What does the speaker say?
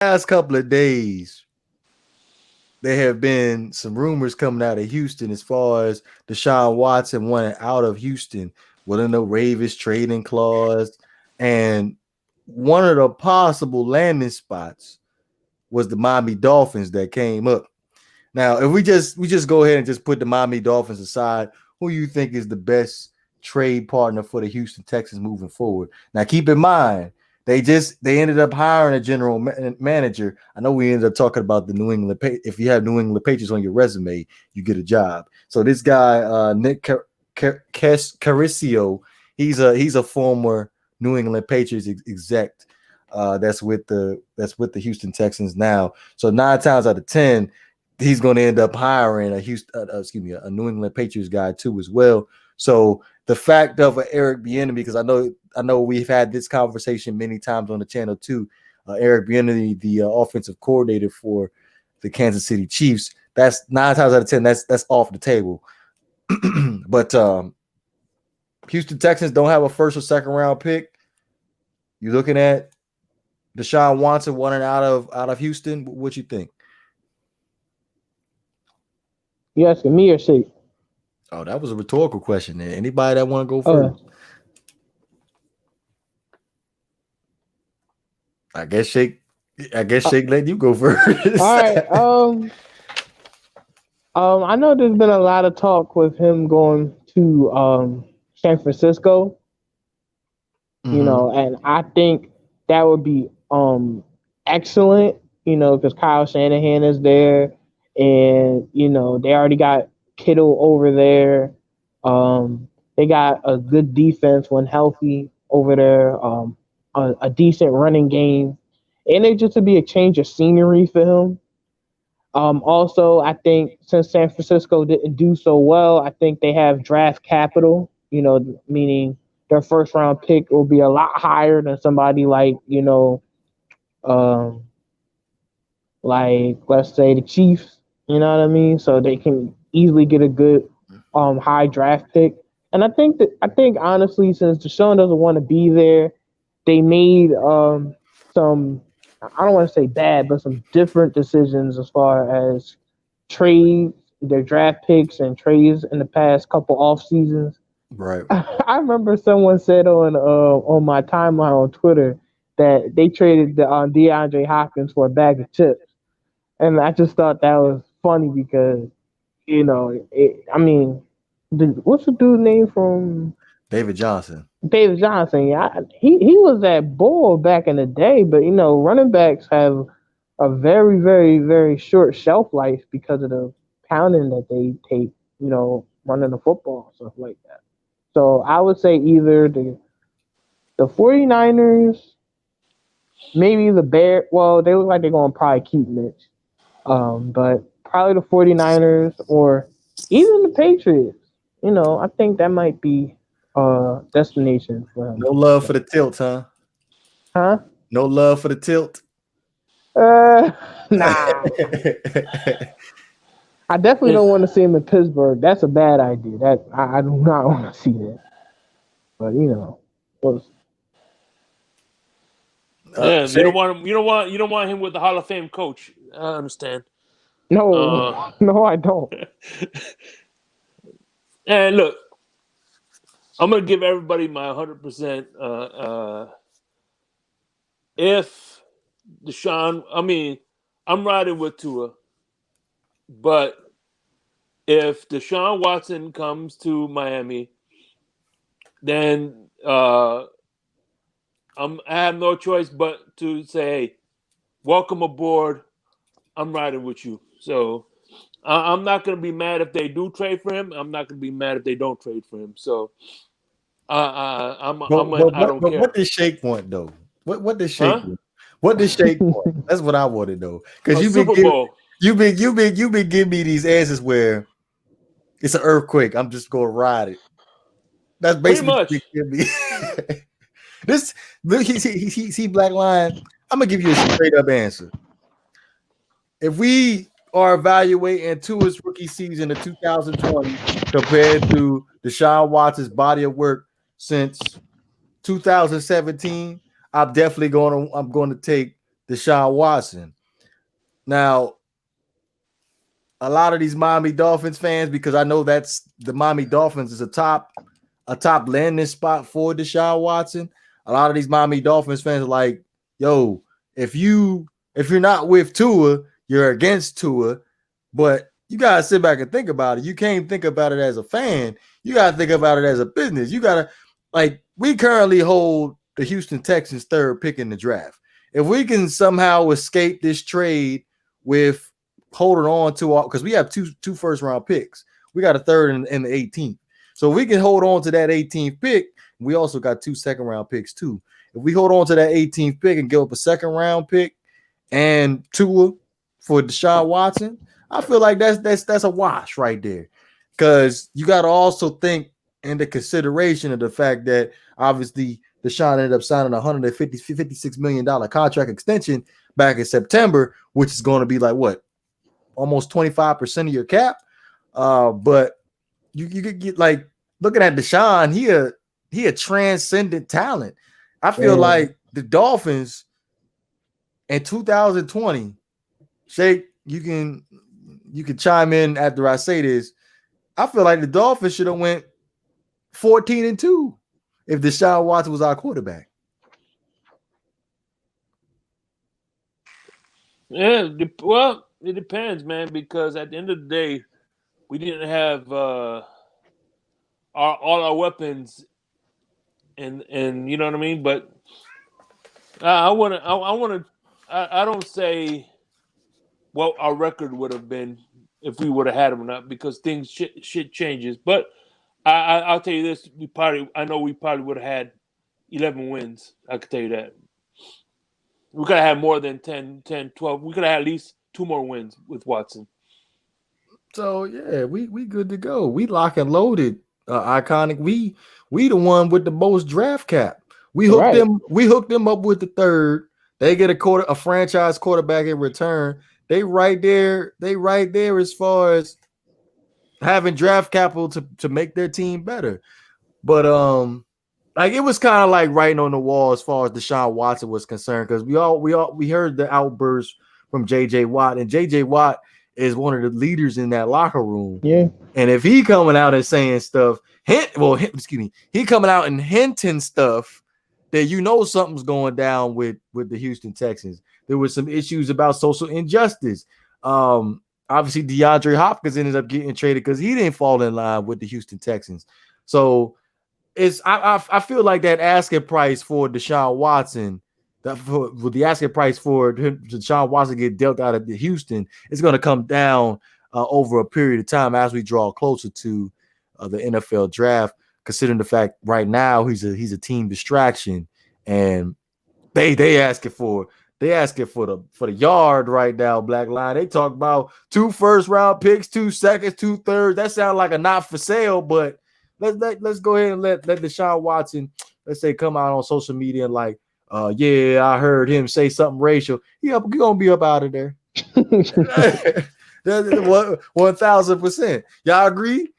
Last couple of days, there have been some rumors coming out of Houston as far as Deshaun Watson wanting out of Houston with a no Ravens trading clause. And one of the possible landing spots was the Miami Dolphins that came up. Now, if we just go ahead and just put the Miami Dolphins aside, who you think is the best trade partner for the Houston Texans moving forward? Now, keep in mind they ended up hiring a general manager. I know we ended up talking about the New England. If you have New England Patriots on your resume, you get a job. So this guy, Nick Caricio, he's a former New England Patriots exec. That's with the Houston Texans now. So 9 times out of 10 he's going to end up hiring a New England Patriots guy too as well. So the fact of Eric Bieniemy, because I know we've had this conversation many times on the channel too. Eric Bieniemy, the offensive coordinator for the Kansas City Chiefs, that's 9 times out of 10 that's off the table. But Houston Texans don't have a first or second round pick. You're looking at Deshaun Watson wanting out of Houston. What you think? You asking me or Sheik? Oh, that was a rhetorical question. Anybody that want to go Uh, first? I guess Shake. I guess uh, Shake let you go first. all right. I know there's been a lot of talk with him going to San Francisco. Mm-hmm. And I think that would be excellent. Because Kyle Shanahan is there, and they already got Kittle over there. They got a good defense when healthy over there. A decent running game, and it just to be a change of scenery for him. Also, I think since San Francisco didn't do so well, I think they have draft capital. Meaning their first round pick will be a lot higher than somebody um, like let's say the Chiefs. You know what I mean? So they can easily get a good high draft pick. And I think honestly, since Deshaun doesn't want to be there, they made some I don't want to say bad, but some different decisions as far as trades, their draft picks and trades in the past couple off seasons. Right. I remember someone said on my timeline on Twitter that they traded DeAndre Hopkins for a bag of chips, and I just thought that was funny because I mean, what's the dude name from David Johnson. David Johnson? Yeah, he was that bull back in the day, but running backs have a very very very short shelf life because of the pounding that they take. Running the football and stuff like that. So I would say either the 49ers, maybe the Bears. Well, they look like they're going to probably keep Mitch. But probably the 49ers or even the Patriots. I think that might be destination for him. No love for the tilt, huh? Huh? No love for the tilt. Uh, nah. I definitely don't want to see him in Pittsburgh. That's a bad idea. That I do not want to see that. But was You don't Shake. want him. You don't want him with the Hall of Fame coach. I understand. Uh, no, no, I don't. and look, I'm gonna give everybody my 100%. If Deshaun, I mean, I'm riding with Tua, but if Deshaun Watson comes to Miami, then I have no choice but to say, hey, welcome aboard. I'm riding with you. So I'm not going to be mad if they do trade for him. I'm not going to be mad if they don't trade for him. So But, but, I what, don't but what care. does Shake want though? What does Shake Huh? want? What does Shake want? That's what I want to know. Because A Super Bowl. you've been giving me these answers where it's an earthquake. I'm just gonna ride it. That's Pretty basically what much. you've been giving me. This look, he Black Lion. I'm gonna give you a straight up answer. If we are evaluating Tua's rookie season of 2020 compared to Deshaun Watson's body of work since 2017, I'm going to take Deshaun Watson. Now, a lot of these Miami Dolphins fans, because I know that's the Miami Dolphins is a top landing spot for Deshaun Watson. A lot of these Miami Dolphins fans are like, yo, if you're not with Tua, you're against Tua. But you gotta sit back and think about it. You can't think about it as a fan. You gotta think about it as a business. You gotta we currently hold the Houston Texans third pick in the draft. If we can somehow escape this trade with holding on to because we have two first round picks. We got a third in the 18th. So if we can hold on to that 18th pick, we also got 2 second round picks too. If we hold on to that 18th pick and give up a second round pick and Tua for Deshaun Watson, I feel like that's a wash right there. Because you got to also think into consideration of the fact that obviously Deshaun ended up signing a $56 million contract extension back in September, which is going to be like what? Almost 25% of your cap. But you could get like looking at Deshaun, he a transcendent talent. I feel like the Dolphins in 2020, Shake, you can chime in after I say this. I feel like the Dolphins should have went 14-2 if Deshaun Watson was our quarterback. Yeah, well, it depends, man, because at the end of the day, we didn't have all our weapons, and you know what I mean. But I don't say what our record would have been if we would have had him or not, because things shit changes. But I'll tell you this: I know we probably would have had 11 wins. I could tell you that. We could have had more than 10, 12. We could have had at least 2 more wins with Watson. So yeah, we good to go. We lock and loaded, iconic. We the one with the most draft cap. We hooked them up with the third. They get a franchise quarterback in return. They right there as far as having draft capital to make their team better. But like it was kind of like writing on the wall as far as Deshaun Watson was concerned, because we heard the outburst from JJ Watt, and JJ Watt is one of the leaders in that locker room. Yeah. And if he coming out and saying stuff, he coming out and hinting stuff that something's going down with the Houston Texans. There was some issues about social injustice. Obviously DeAndre Hopkins ended up getting traded because he didn't fall in line with the Houston Texans. So I feel like that asking price for Deshaun Watson, with the asking price for Deshaun Watson get dealt out of Houston, is going to come down over a period of time as we draw closer to the NFL draft. Considering the fact right now he's a team distraction, and they asking for the yard right now. Black Line. They talk about 2 first round picks, 2 seconds, 2 thirds. That sounds like a not for sale, but. Let's go ahead and let Deshaun Watson, let's say, come out on social media and like, yeah, I heard him say something racial. He gonna be up out of there. 1000%. Y'all agree?